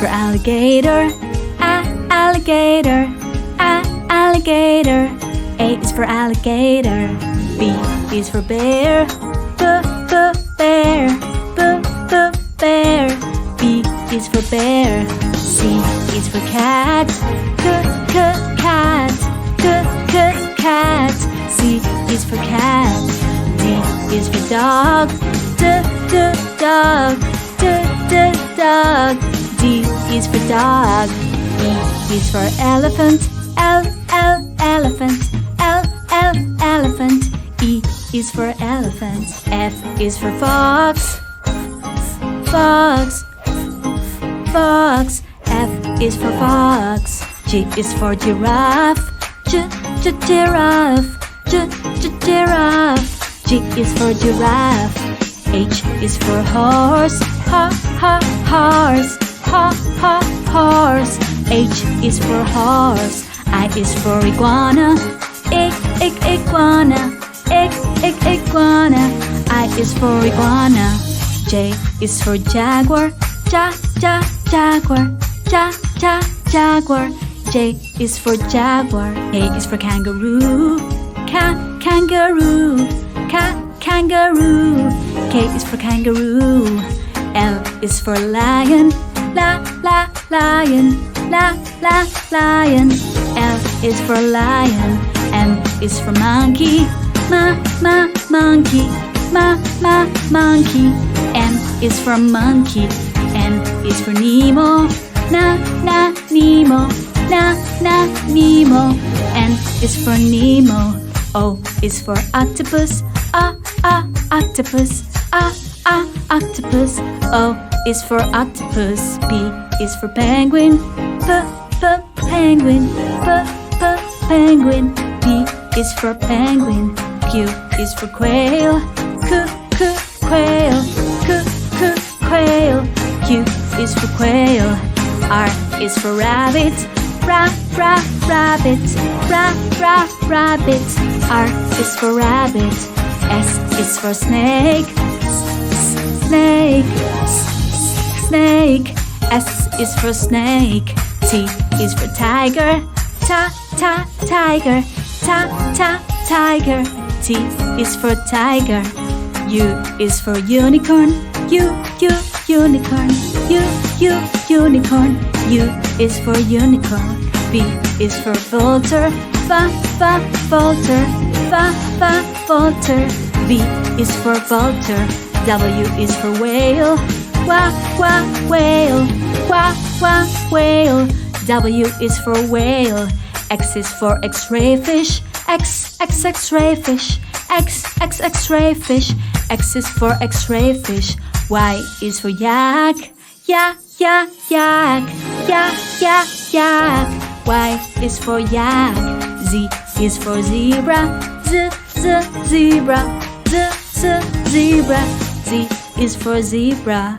for alligator. Alligator. Alligator. A is for alligator. B is for bear. Bear. Bear. B is for bear. C is for cat. Cat. Cat. C is for cat. D is for dog. Dog. Dog. D is for dog. E is for elephant. Elephant. Elephant. E is for elephant. F is for fox. Fox. F is for fox. G is for giraffe. Giraffe. Giraffe. G is for giraffe. H is for horse. Horse. Horse. H is for horse. I is for iguana. Iguana. Iguana. I is for iguana. J is for jaguar. Jaguar. Jaguar. J is for jaguar. K is for kangaroo. Kangaroo. Kangaroo. K is for kangaroo. L is for lion. Lion. Lion. L is for lion. M is for monkey. Monkey. Monkey. M is for monkey. N is for Nemo. Nemo. Nemo. N is for Nemo. O is for octopus. Octopus. Octopus. O is for octopus. P is for penguin. Penguin. Penguin. P is for penguin. Q is for quail. Quail. Quail. Q is for quail. R is for rabbit. Rabbit. Rabbit. R is for rabbit. S is for snake. Snake. S is for snake. T is for tiger. Tiger. Tiger. T is for tiger. U is for unicorn. Unicorn. Unicorn. U is for unicorn. V is for vulture. Vulture. Vulture. V is for vulture. W is for whale. Whale. Whale. W is for whale. X is for X-ray fish. X-ray fish. X-ray fish. X is for X-ray fish. Y is for yak. Yak. Y is for yak. Z is for zebra. Zebra. Z is for zebra.